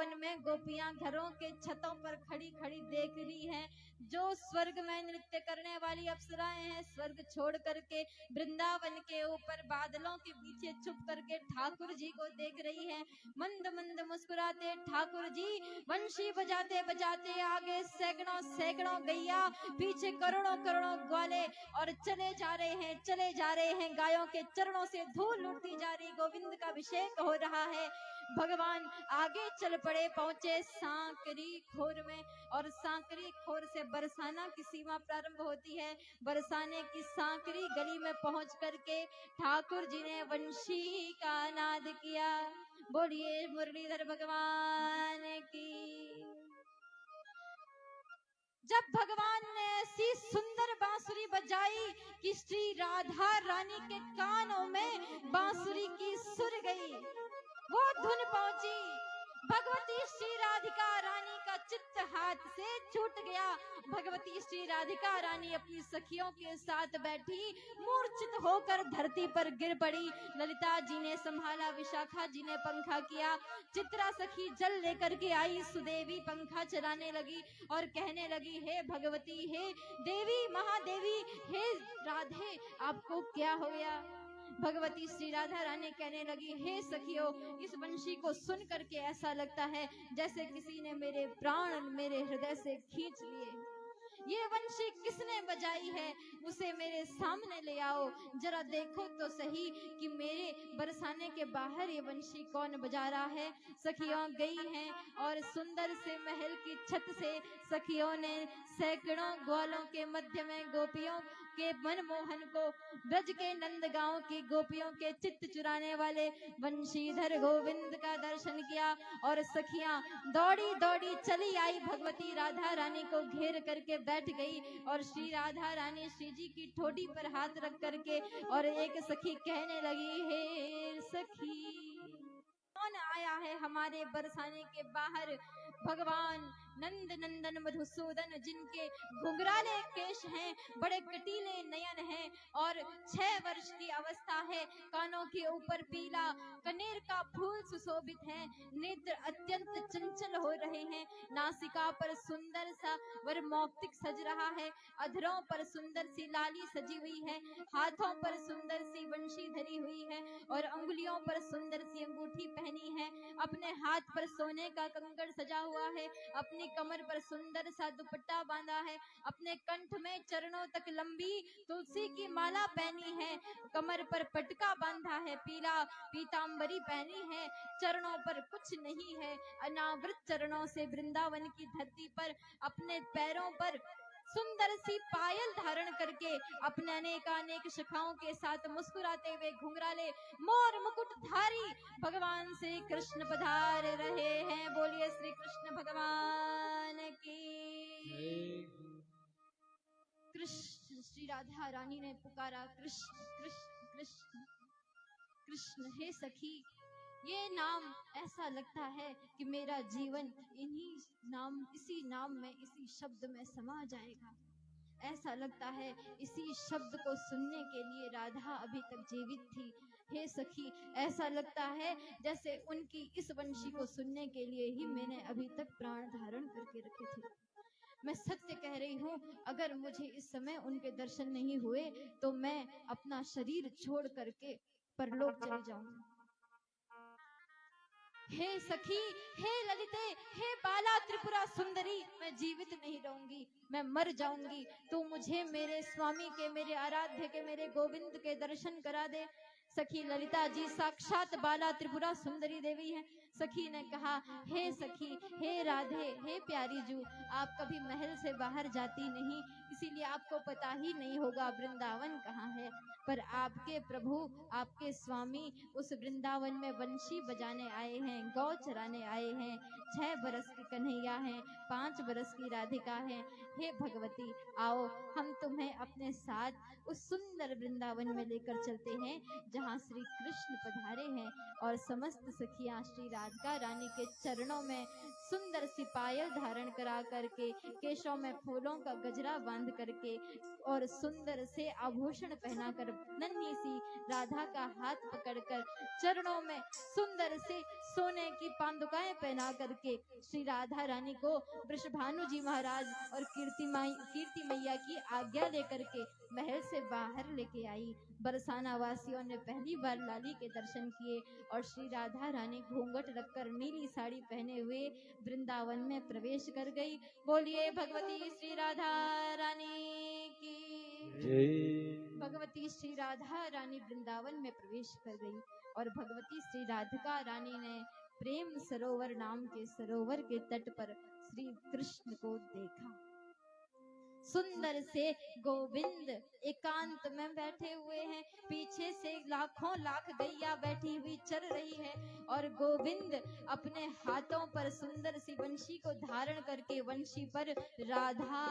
वृंदावन में गोपियां घरों के छतों पर खड़ी खड़ी देख रही हैं। जो स्वर्ग में नृत्य करने वाली अप्सराएं हैं, स्वर्ग छोड़ करके वृंदावन के ऊपर बादलों के पीछे छुप करके ठाकुर जी को देख रही हैं। मंद मंद मुस्कुराते ठाकुर जी बंशी बजाते बजाते, आगे सैकड़ों सैकड़ों गैया, पीछे करोड़ों करोड़ों ग्वाले, और चले जा रहे हैं। गायों के चरणों से धूल उड़ती जा रही, गोविंद का अभिषेक हो रहा है। भगवान आगे चल पड़े, पहुंचे सांकरी खोर में, और सांकरी खोर से बरसाना की सीमा प्रारंभ होती है। बरसाने की सांकरी गली में पहुंच करके ठाकुर जी ने वंशी का नाद किया। बोलिए मुरलीधर भगवान की। जब भगवान ने ऐसी सुंदर बांसुरी बजाई कि श्री राधा रानी के कानों में बांसुरी की सुर गई, वो धुन पहुंची, भगवती श्री राधिका रानी का चित्त हाथ से छूट गया। भगवती श्री राधिका रानी अपनी सखियों के साथ बैठी मूर्छित होकर धरती पर गिर पड़ी। ललिता जी ने संभाला, विशाखा जी ने पंखा किया, चित्रा सखी जल लेकर के आई, सुदेवी पंखा चलाने लगी और कहने लगी, हे भगवती, हे देवी महादेवी, हे राधे, आपको क्या हो गया? भगवती श्री राधा रानी कहने लगी, हे सखियों, इस वंशी को सुन करके ऐसा लगता है जैसे किसी ने मेरे प्राण मेरे हृदय से खींच लिए। ये वंशी किसने बजाई है? उसे मेरे सामने ले आओ, जरा देखो तो सही कि मेरे बरसाने के बाहर ये वंशी कौन बजा रहा है। सखियों गई हैं और सुंदर से महल की छत से सखियों ने सैकड़ों ग्वालों के मध्य में गोपियों के मनमोहन को, ब्रज के नंदगांव की गोपियों के चित्त चुराने वाले वंशीधर गोविंद का दर्शन किया। और सखियां दौड़ी दौड़ी चली आई, भगवती राधा रानी को घेर करके बैठ गई, और श्री राधा रानी श्री जी की ठोडी पर हाथ रख करके और एक सखी कहने लगी, हे सखी, कौन आया है हमारे बरसाने के बाहर? भगवान नंद नंदन मधुसूदन, जिनके घुंघराले केश हैं, बड़े कटीले नयन हैं, और 6 वर्ष की अवस्था है, कानों के ऊपर पीला कनेर का फूल सुशोभित है, नेत्र अत्यंत चंचल हो रहे हैं, नासिका पर सुंदर सा वरमौक्तिक सज रहा है, अधरों पर सुंदर सी लाली सजी हुई है, हाथों पर सुंदर सी वंशी धरी हुई है, और अंगुलियों पर सुंदर सी अंगूठी पहनी है, अपने हाथ पर सोने का कंकड़ सजा हुआ है, अपनी कमर पर सुंदर सा दुपट्टा बांधा है, अपने कंठ में चरणों तक लंबी तुलसी की माला पहनी है, कमर पर पटका बांधा है, पीला पीतांबरी पहनी है, चरणों पर कुछ नहीं है, अनावृत चरणों से वृंदावन की धरती पर अपने पैरों पर सुंदर सी पायल धारण करके अपने अनेकानेक शिखाओं के साथ मुस्कुराते हुए घुंघराले मोर मुकुट धारी भगवान श्री कृष्ण पधार रहे हैं। बोलिए श्री कृष्ण भगवान की। कृष्ण, श्री राधा रानी ने पुकारा, कृष्ण कृष्ण कृष्ण कृष्ण। हे सखी, ये नाम ऐसा लगता है कि मेरा जीवन इसी नाम में, इसी शब्द में समा जाएगा। ऐसा लगता है इसी शब्द को सुनने के लिए राधा अभी तक जीवित थी। हे सखी, ऐसा लगता है जैसे उनकी इस वंशी को सुनने के लिए ही मैंने अभी तक प्राण धारण करके रखे थे। मैं सत्य कह रही हूँ, अगर मुझे इस समय उनके दर्शन नहीं हुए तो मैं अपना शरीर छोड़ करके परलोक चली जाऊंगी। हे सखी, हे ललिते, हे बाला त्रिपुरा सुंदरी, मैं जीवित नहीं रहूंगी, मैं मर जाऊंगी। तू मुझे मेरे स्वामी के, मेरे आराध्य के, मेरे गोविंद के दर्शन करा दे। सखी ललिता जी साक्षात बाला त्रिपुरा सुंदरी देवी हैं। सखी ने कहा, हे सखी, हे राधे, हे प्यारी जू, आप कभी महल से बाहर जाती नहीं, इसीलिए आपको पता ही नहीं होगा वृंदावन कहाँ है। पर आपके प्रभु, आपके स्वामी उस वृंदावन में वंशी बजाने आए हैं, गौ चराने आए हैं। 6 बरस की कन्हैया हैं, 5 बरस की राधिका हैं। हे भगवती, आओ हम तुम्हें अपने साथ उस सुंदर वृंदावन में लेकर चलते हैं जहाँ श्री कृष्ण पधारे हैं और समस्त सखियां श्री राधा राधिका रानी के चरणों में सुंदर सी पायल धारण करा करके, केशों में फूलों का गजरा बांध करके और सुंदर से आभूषण पहनाकर, नन्ही सी राधा का हाथ पकड़कर, चरणों में सुंदर से सोने की पांदुकाएं पहना करके श्री राधा रानी को वृषभानु जी महाराज और कीर्ति मैया की आज्ञा लेकर के महल से बाहर लेके आई। बरसाना वासियों ने पहली बार लाली के दर्शन किए और श्री राधा रानी घूंघट रखकर नीली साड़ी पहने हुए वृंदावन में प्रवेश कर गई। बोलिए भगवती श्री राधा रानी की जय। भगवती श्री राधा रानी वृंदावन में प्रवेश कर गई और भगवती श्री राधिका रानी ने प्रेम सरोवर नाम के सरोवर के तट पर श्री कृष्ण को देखा। सुंदर से गोविंद एकांत में बैठे हुए हैं, पीछे से लाखों लाख गैया बैठी हुई चल रही है और गोविंद अपने हाथों पर सुंदर सी वंशी को धारण करके वंशी पर राधा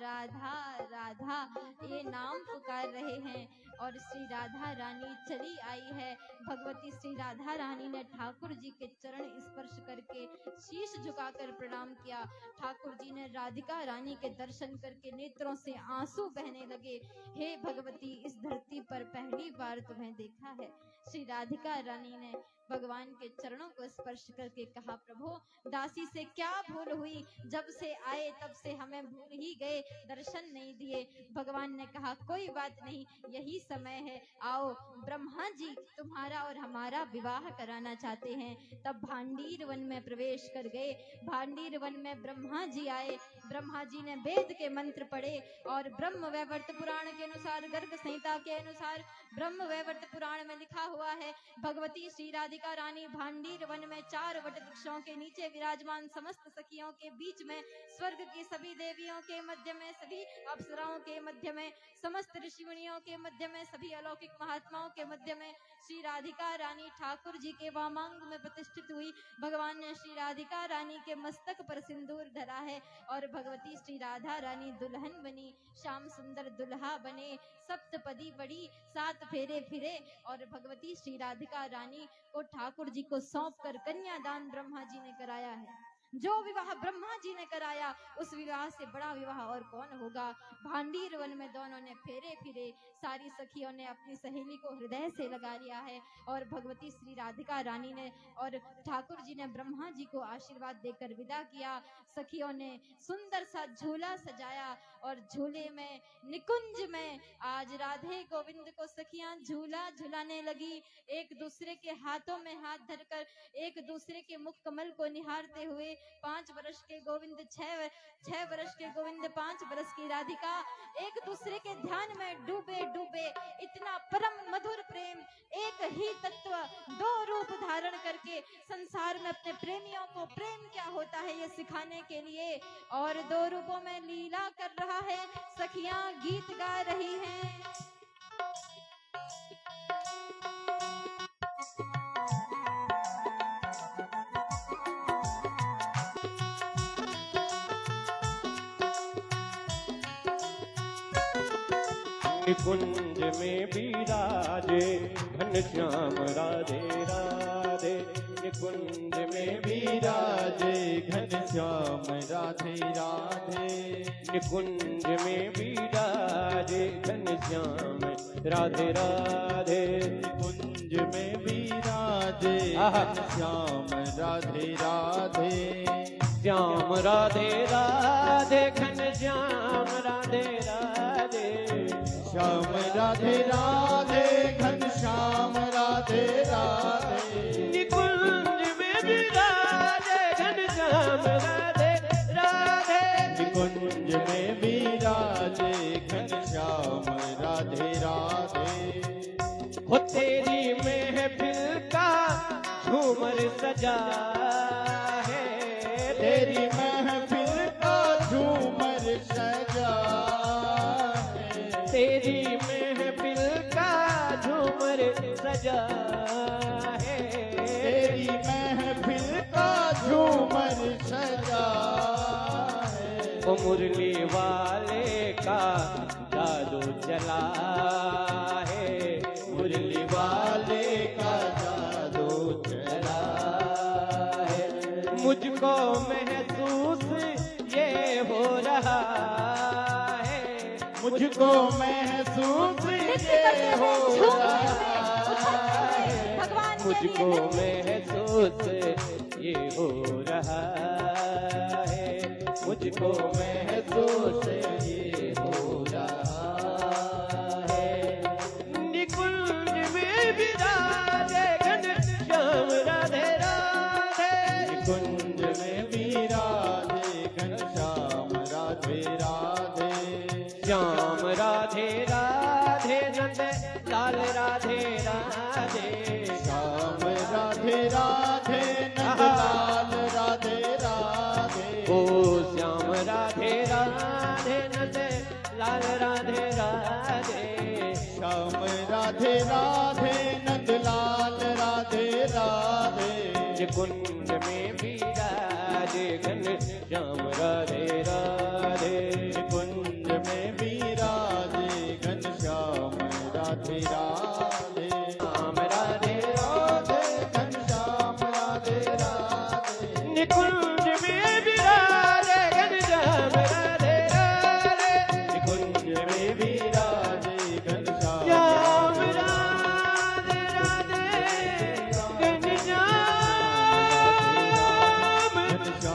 राधा राधा ये नाम पुकार रहे हैं और श्री राधा रानी चली आई है। भगवती श्री राधा रानी ने ठाकुर जी के चरण स्पर्श करके शीश झुकाकर प्रणाम किया। ठाकुर जी ने राधिका रानी के दर्शन करके नेत्रों से आंसू बहने लगे। हे भगवती, इस धरती पर पहली बार तुम्हें देखा है। श्री राधिका रानी ने भगवान के चरणों को स्पर्श करके कहा, प्रभु दासी से क्या भूल हुई, जब से आए तब से हमें भूल ही गए, दर्शन नहीं दिए। भगवान ने कहा, कोई बात नहीं, यही समय है, आओ, ब्रह्मा जी तुम्हारा और हमारा विवाह कराना चाहते हैं। तब भांडीर वन में प्रवेश कर गए। भांडीर वन में ब्रह्मा जी आए। ब्रह्मा जी ने वेद के मंत्र पढ़े और ब्रह्म वैवर्त पुराण के अनुसार, गर्ग संहिता के अनुसार ब्रह्म वैवर्त पुराण में लिखा हुआ है, भगवती श्री राधिका रानी भांडीर वन में 4 वट वृक्षों के नीचे विराजमान, समस्त सखियों के बीच में, स्वर्ग की सभी देवियों के मध्य में, सभी अप्सराओं के मध्य में, समस्त ऋषि मुनियों के मध्य में, सभी अलौकिक महात्माओं के मध्य में श्री राधिका रानी ठाकुर जी के वामांग में प्रतिष्ठित हुई। भगवान ने श्री राधिका रानी के मस्तक पर सिंदूर धरा है और भगवती श्री राधा रानी दुल्हन बनी, श्याम सुंदर दुल्हा बने, सप्तपदी बड़ी, 7 फेरे फिरे और भगवती श्री राधिका रानी को ठाकुर जी को सौंप कर कन्यादान ब्रह्मा जी ने कराया है। जो विवाह ब्रह्मा जी ने कराया, उस विवाह से बड़ा विवाह और कौन होगा। भांडीर वन में दोनों ने फेरे फिरे, सारी सखियों ने अपनी सहेली को हृदय से लगा लिया है और भगवती श्री राधिका रानी ने और ठाकुर जी ने ब्रह्मा जी को आशीर्वाद देकर विदा किया। सखियों ने सुंदर सा झूला सजाया और झूले में, निकुंज में आज राधे गोविंद को सखियां झूला झुलाने लगी। एक दूसरे के हाथों में हाथ धरकर, एक दूसरे के मुख कमल को निहारते हुए, 5 वर्ष के गोविंद, 6 वर्ष के गोविंद, 5 वर्ष की राधिका एक दूसरे के ध्यान में डूबे डूबे, इतना परम मधुर प्रेम, एक ही तत्व 2 रूप धारण करके संसार में अपने प्रेमियों को प्रेम क्या होता है ये सिखाने के लिए और 2 रूपों में लीला कर रहा है। सखियां गीत गा रही हैं। निकुंज में बिराजे घनश्याम राधे राधे, निकुंज में बिराजे घनश्याम राधे राधे, निकुंज में बिराजे घनश्याम राधे राधे, निकुंज में बिराजे घनश्याम राधे राधे, श्याम राधे राधे घनश्याम राधे राधे, श्याम राधे राधे घनश्याम राधे राधे, निकुंज में बिराजे घनश्याम राधे राधे, निकुंज में बिराजे घनश्याम राधे राधे। हो तेरी महफिल का झूमर सजा है, तेरी महफिल का झूमर सजा, तेरी महफिल का झूमर सजा है, तेरी महफिल का झूमर सजा है। ओ मुरली वाले का जादू चला है, मुरली वाले का जादू चला मुझको महसूस ये हो रहा है, मुझको महसूस ये हो रहा है, भगवान मुझको महसूस ये हो रहा है, मुझको महसूस ये हो रहा है। निकुंज में विराजे घनश्याम राधे राधे, निकुंज में विराजे घनश्याम राधे राधे, श्याम राधे राधे नंद लाल राधे राधे, श्याम राधे राधे नंद लाल राधे राधे, ओ श्याम राधे राधे नंद लाल राधे राधे, श्याम राधे राधे नंद लाल राधे राधे, निकुंज में विराजे घनश्याम राधे राधे, निकुंज में विराजे घनश्याम राधे राधे, श्याम राधे राधे घनश्याम राधे राधे, निकुंज में विराजे घनश्याम राधे राधे, निकुंज में विराजे घनश्याम श्याम राधे राधे घनश्याम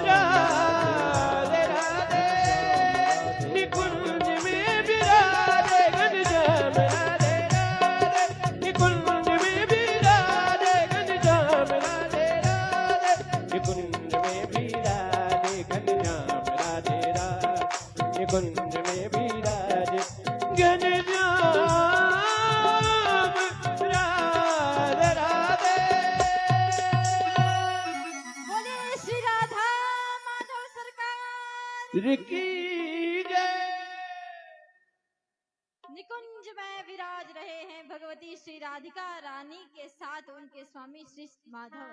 राधे राधे, निकुंज में विराजे घनश्याम राधे राधे, निकुंज में विराजे घनश्याम राधे राधे, निकुंज में विराजे घनश्याम राधे राधे, निकुंज में विराजे घनश्याम राधे राधे। बोले श्री राधा माधव सरकार की जय। निकुंज में विराज रहे हैं भगवती श्री राधिका रानी के साथ उनके स्वामी श्री माधव।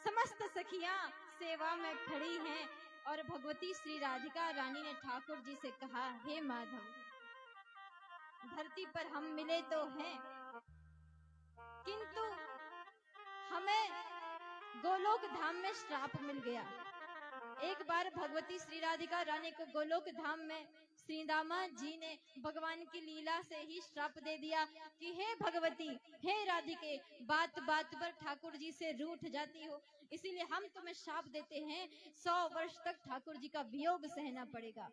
समस्त सखियां सेवा में खड़ी हैं और भगवती श्री राधिका रानी ने ठाकुर जी से कहा, हे माधव, धरती पर हम मिले तो हैं, किंतु हमें गोलोक धाम में श्राप मिल गया। एक बार भगवती श्री राधिका रानी को गोलोक धाम में श्री दामा जी ने भगवान की लीला से ही श्राप दे दिया कि हे भगवती, हे राधिके, बात बात पर ठाकुर जी से रूठ जाती हो, इसीलिए हम तुम्हें श्राप देते हैं, 100 वर्ष तक ठाकुर जी का वियोग सहना पड़ेगा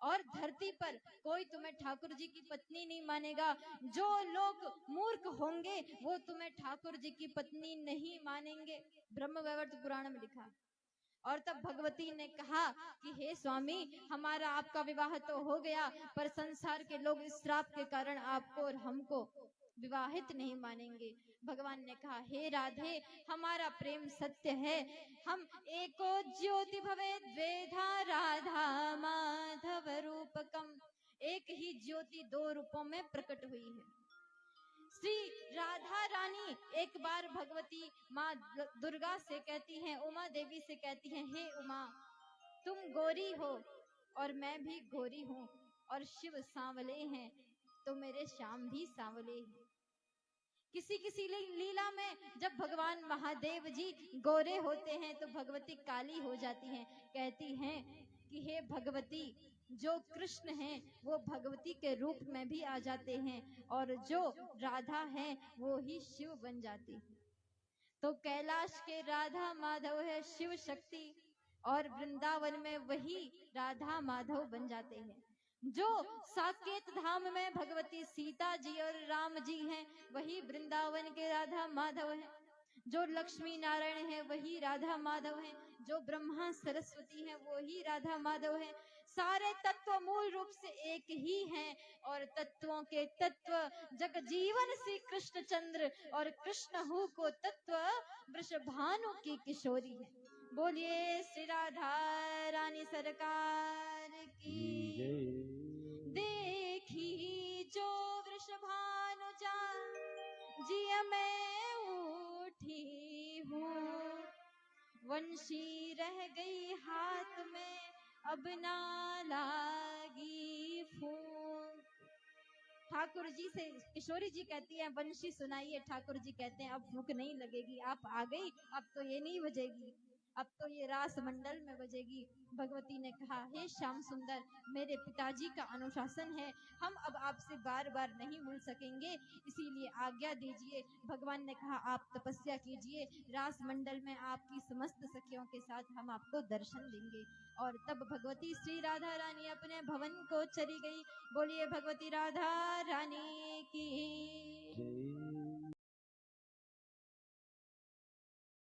और धरती पर कोई तुम्हें ठाकुर जी की पत्नी नहीं मानेगा। जो लोग मूर्ख होंगे वो तुम्हें ठाकुर जी की पत्नी नहीं मानेंगे। ब्रह्मवैवर्त पुराण में लिखा। और तब भगवती ने कहा कि हे स्वामी, हमारा आपका विवाह तो हो गया, पर संसार के लोग इस श्राप के कारण आपको और हमको विवाहित नहीं मानेंगे। भगवान ने कहा, हे राधे, हमारा प्रेम सत्य है, हम एको ज्योति भवे द्वेधा राधा माधव रूपकम, एक ही ज्योति 2 रूपों में प्रकट हुई है। श्री राधा रानी एक बार भगवती माँ दुर्गा से कहती हैं, उमा देवी से कहती हैं, हे उमा, तुम गोरी हो और मैं भी गोरी हूँ और शिव सांवले हैं तो मेरे श्याम भी सांवले हैं। किसी किसी लीला में जब भगवान महादेव जी गोरे होते हैं तो भगवती काली हो जाती हैं। कहती हैं कि हे भगवती, जो कृष्ण हैं वो भगवती के रूप में भी आ जाते हैं और जो राधा हैं वो ही शिव बन जाती है। तो कैलाश के राधा माधव है शिव शक्ति और वृंदावन में वही राधा माधव बन जाते हैं। जो साकेत धाम में भगवती सीता जी और राम जी हैं वही वृंदावन के राधा माधव हैं। जो लक्ष्मी नारायण है वही राधा माधव हैं। जो ब्रह्मा सरस्वती हैं वही राधा माधव हैं। सारे तत्व मूल रूप से एक ही हैं और तत्वों के तत्व जग जीवन श्री कृष्ण चंद्र और कृष्ण हु को तत्व वृषभानु की किशोरी है। बोलिए श्री राधा रानी सरकार की। देखी जो वृषभानु जा जिया मैं उठी हूँ, वंशी रह गई हाथ में अब ना लागी फूंक। ठाकुर जी से किशोरी जी कहती है वंशी सुनाइए। ठाकुर जी कहते हैं अब भूख नहीं लगेगी, आप आ गई, अब तो ये नहीं बजेगी। अब तो ये रास मंडल में बजेगी। भगवती ने कहा, हे श्याम सुंदर, मेरे पिताजी का अनुशासन है, हम अब आपसे बार बार नहीं मिल सकेंगे, इसीलिए आज्ञा दीजिए। भगवान ने कहा, आप तपस्या कीजिए, रास मंडल में आपकी समस्त सखियों के साथ हम आपको दर्शन देंगे। और तब भगवती श्री राधा रानी अपने भवन को चली गई। बोलिए भगवती राधा रानी की।